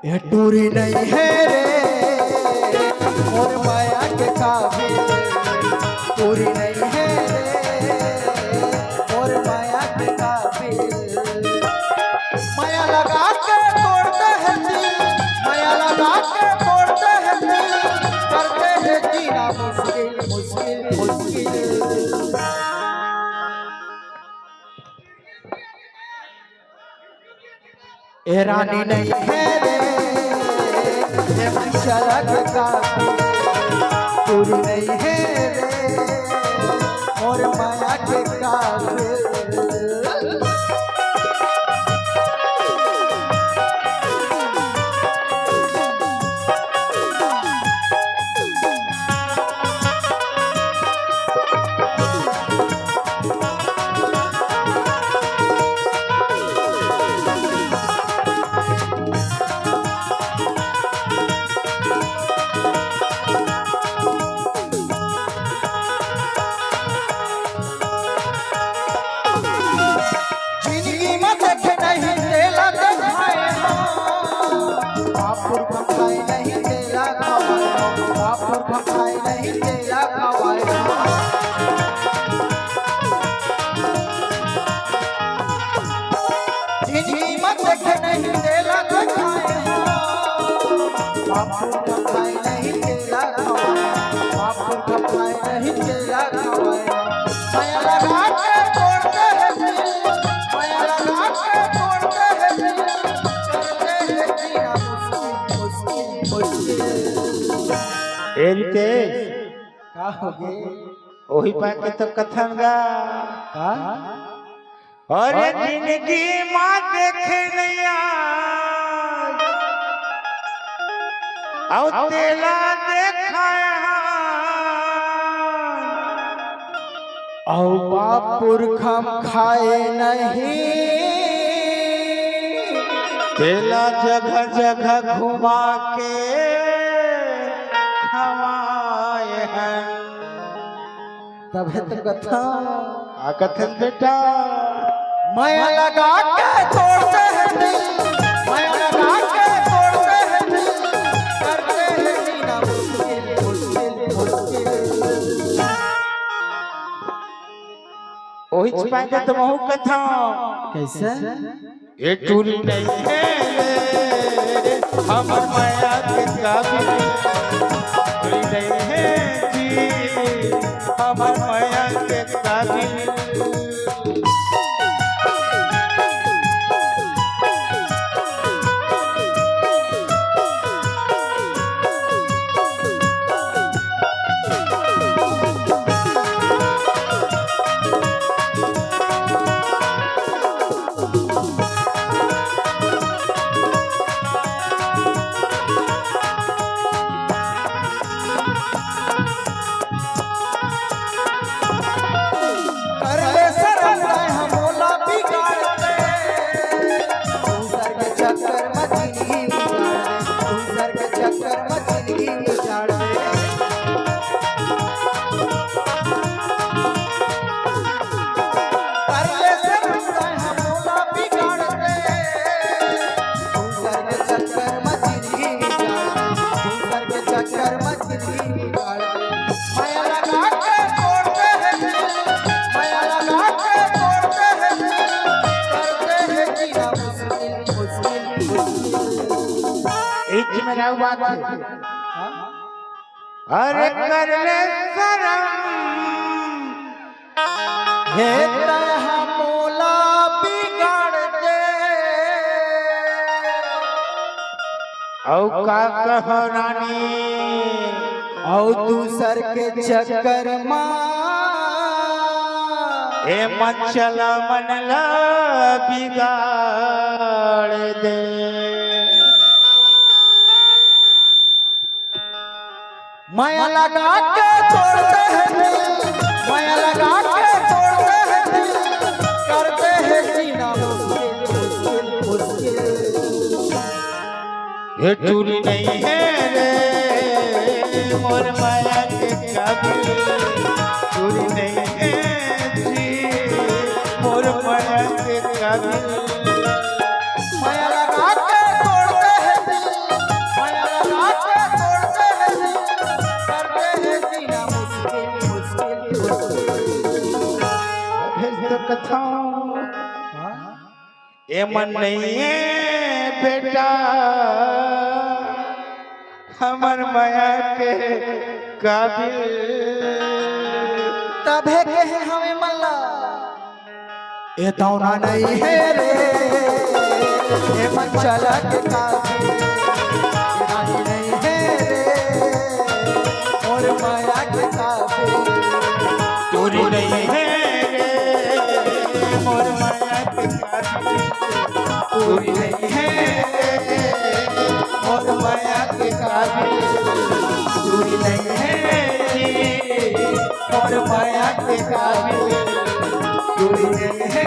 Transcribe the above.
ये टूरी नहीं है रे और माया के काबिल, टूरी नहीं है रे और माया के काबिल। माया लगा के तोड़ते हैं दिल, माया लगा के तोड़ते हैं दिल, करते हैं जीना मुश्किल मुश्किल मुश्किल। ए रानी नहीं है रे शरक का, पूरी नहीं है रे और माया के काबिल। वही पाके तो कथन गा और जिंदगी माँ देखे नैया और तेला देखा और बापुर खम खाए नहीं, तेला जगह जगह घुमा के खवाए हैं। तब है तो कथन कथन बेटा, माया लगा के तोड़ते हैं दिल, माया लगा के तोड़ते हैं दिल, करते हैं जीना मुश्किल मुश्किल मुश्किल। वही छुपा के तुम हो कथा कैसे ये टूरी नहीं है हमर माया के काबिल, टूरी नहीं है जी हमर माया के काबिल। अरे कर ले शरम हे तरह मोला बिगाड़ दे, औ का कह रानी और दूसर के चक्कर मां ए मचल मनला बिगाड़ दे। माया लगा के तोड़ते हैं दिल, माया लगा के तोड़ते हैं दिल, करते हैं जीना मुश्किल मुश्किल मुश्किल। ये टूरी नहीं है रे मोर माया के काबिल, टूरी नहीं है जी मोर माया के काबिल। माया लगा के तोड़ते हैं दिल, એ મન નહીં બેટા हमर माया के काबिल तभे कहे हमें मल्ला ये दौना नहीं है रे ये मंचला के काबिल रानी नहीं है रे और माया के काबिल चोरी नहीं है रे मोर माया के काबिल चोरी नहीं है रे मोर माया के काबिल चोरी नहीं है रे मोर माया के काबिल चोरी नहीं है